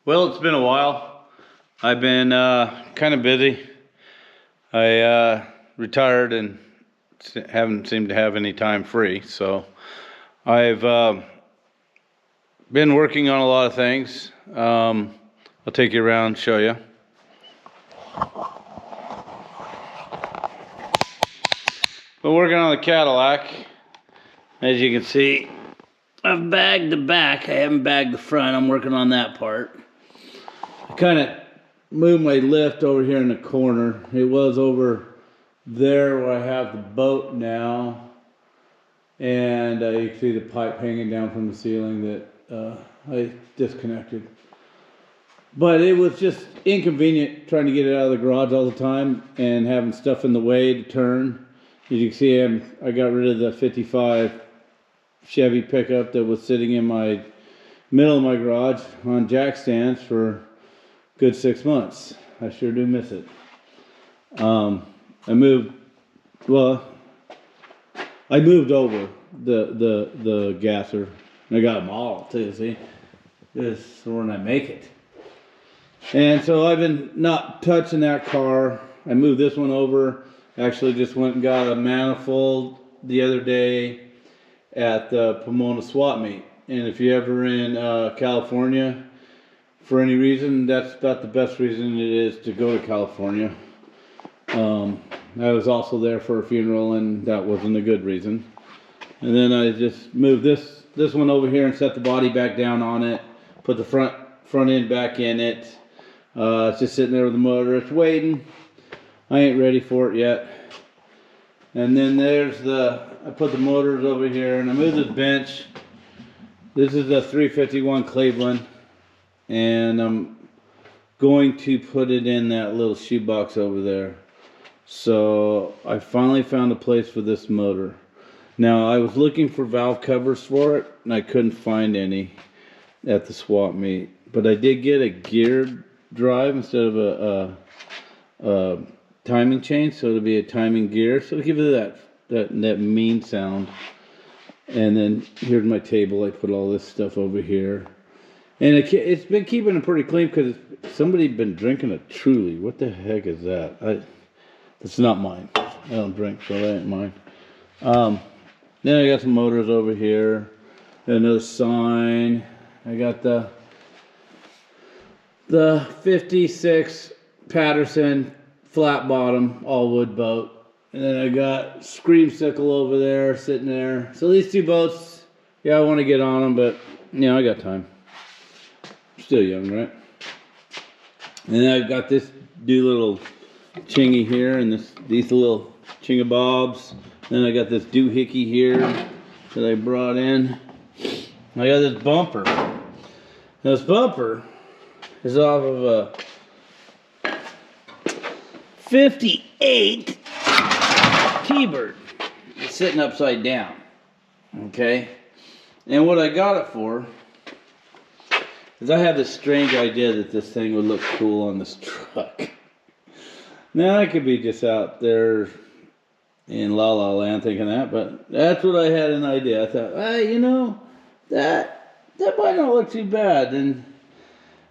Well, it's been a while. I've been kind of busy. I retired and haven't seemed to have any time free, so I've been working on a lot of things. I'll take you around and show you. Been working on the Cadillac. As you can see, I've bagged the back. I haven't bagged the front. I'm working on that part. I kind of moved my lift over here in the corner. It was over there where I have the boat now, and you can see the pipe hanging down from the ceiling that I disconnected. But it was just inconvenient trying to get it out of the garage all the time and having stuff in the way to turn. As you can see, I got rid of the 55 Chevy pickup that was sitting in my middle of my garage on jack stands for good 6 months. I sure do miss it. I moved over the gasser. I got them all too, see? This is when I make it. And so I've been not touching that car. I moved this one over. Actually just went and got a manifold the other day at the Pomona swap meet. And if you're ever in California, for any reason, that's about the best reason it is to go to California. I was also there for a funeral, and that wasn't a good reason. And then I just moved this one over here and set the body back down on it. Put the front end back in it. It's just sitting there with the motor. It's waiting. I ain't ready for it yet. And then I put the motors over here, and I moved this bench. This is a 351 Cleveland. And I'm going to put it in that little shoebox over there. So I finally found a place for this motor. Now I was looking for valve covers for it, and I couldn't find any at the swap meet. But I did get a geared drive instead of a timing chain, so it'll be a timing gear. So it'll give it that mean sound. And then here's my table. I put all this stuff over here. And it's been keeping it pretty clean because somebody been drinking a Truly. What the heck is that? It's not mine. I don't drink, so that ain't mine. Then I got some motors over here. Another sign. I got the 56 Patterson flat bottom all wood boat. And then I got Screamsicle over there sitting there. So these two boats, yeah, I want to get on them, but I got time. Still young, right? And then I've got this little chingy here, and these little chingabobs. Then I got this doohickey here that I brought in. I got this bumper. This bumper is off of a 58 T-Bird. It's sitting upside down. Okay? And what I got it for is I had this strange idea that this thing would look cool on this truck. Now I could be just out there in La La Land thinking that, but that's what I had an idea. I thought, that might not look too bad. And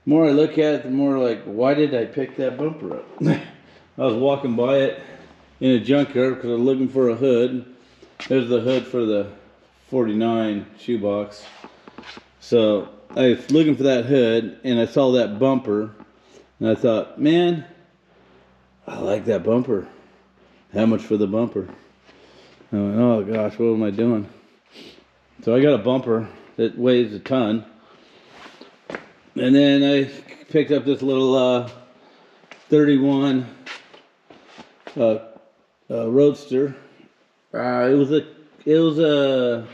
the more I look at it, the more like, why did I pick that bumper up? I was walking by it in a junkyard because I was looking for a hood. There's the hood for the 49 shoebox. So I was looking for that hood, and I saw that bumper, and I thought, man, I like that bumper. How much for the bumper? I went, oh gosh, what am I doing? So I got a bumper that weighs a ton, and then I picked up this little 31 Roadster. It was a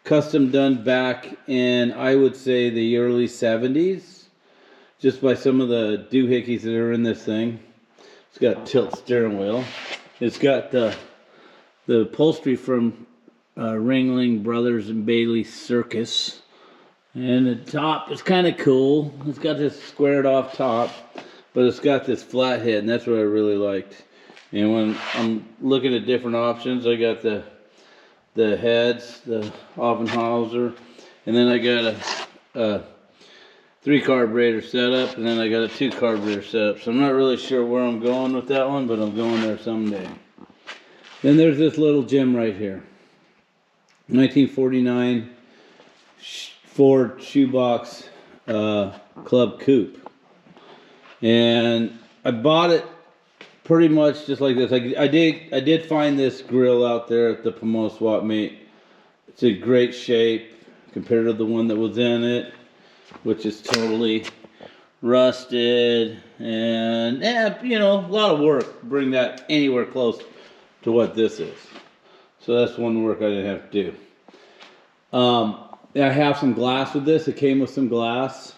custom done back in, I would say, the early 70s, just by some of the doohickeys that are in this thing. It's got tilt steering wheel. It's got the upholstery from Ringling Brothers and Bailey Circus. And the top is kind of cool. It's got this squared off top, but it's got this flat head, and that's what I really liked. And when I'm looking at different options, I got the heads, the Offenhauser, and then I got a 3 carburetor setup, and then I got a 2 carburetor setup. So I'm not really sure where I'm going with that one, but I'm going there someday. Then there's this little gem right here. 1949 Ford shoebox club coupe. And I bought it pretty much just like this. I did find this grill out there at the Pomona Swap Meet. It's in great shape compared to the one that was in it, which is totally rusted, and you know, a lot of work to bring that anywhere close to what this is. So that's one work I didn't have to do. I have some glass with this. It came with some glass.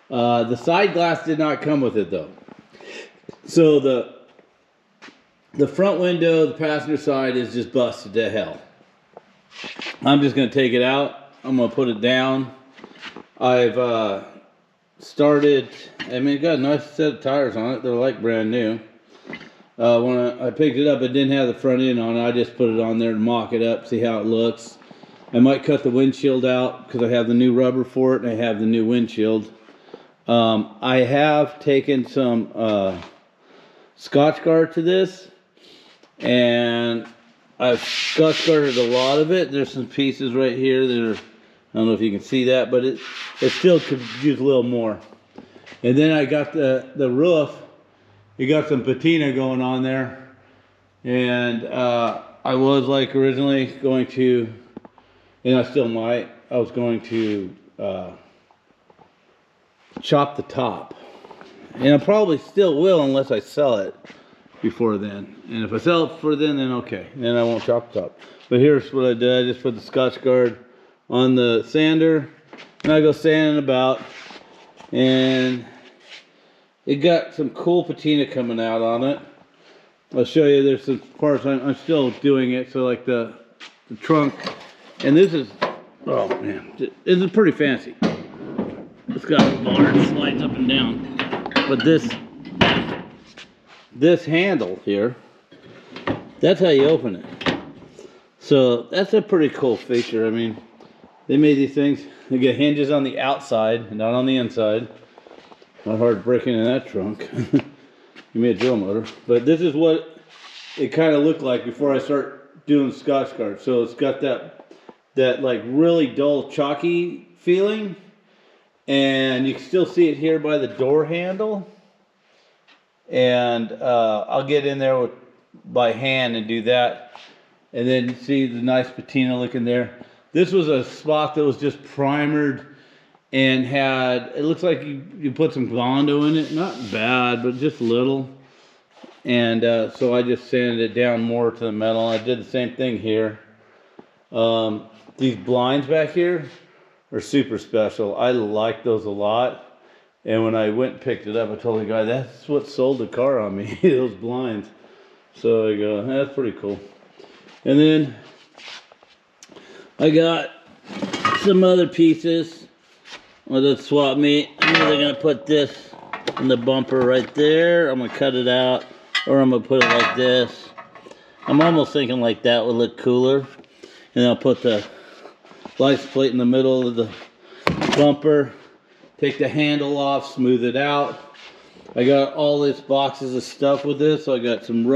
The side glass did not come with it though. So the front window, the passenger side, is just busted to hell. I'm just going to take it out. I'm going to put it down. I've started, I mean, it got a nice set of tires on it. They're like brand new. When I picked it up, it didn't have the front end on it. I just put it on there to mock it up, see how it looks. I might cut the windshield out because I have the new rubber for it and I have the new windshield. I have taken some Scotch Guard to this, and I've Scotch Guarded a lot of it. There's some pieces right here that are, I don't know if you can see that, but it still could use a little more. And then I got the roof. You got some patina going on there, and I was like originally going to, and I still might, I was going to chop the top, and I probably still will unless I sell it before then. And if I sell it before then okay, then I won't chop the top. But here's what I did. I just put the Scotch Guard on the sander, and I go sanding about, and it got some cool patina coming out on it. I'll show you. There's some parts I'm still doing it. So like the trunk, and this is, oh man, this is pretty fancy. It's got a bar that slides up and down, but this handle here, that's how you open it. So that's a pretty cool feature. I mean, they made these things. They get hinges on the outside, not on the inside. Not hard breaking in that trunk. You made a drill motor. But this is what it kind of looked like before I start doing Scotch Guard. So it's got that like really dull, chalky feeling. And you can still see it here by the door handle. And I'll get in there by hand and do that. And then see the nice patina looking there. This was a spot that was just primered and had, it looks like you put some Bondo in it. Not bad, but just a little. And so I just sanded it down more to the metal. I did the same thing here. These blinds back here are super special. I like those a lot. And when I went and picked it up, I told the guy, that's what sold the car on me, those blinds. So I go, that's pretty cool. And then I got some other pieces with the swap meet. I'm either gonna put this in the bumper right there. I'm gonna cut it out, or I'm gonna put it like this. I'm almost thinking like that would look cooler. And I'll put the license plate in the middle of the bumper. Take the handle off, smooth it out. I got all these boxes of stuff with this. So I got some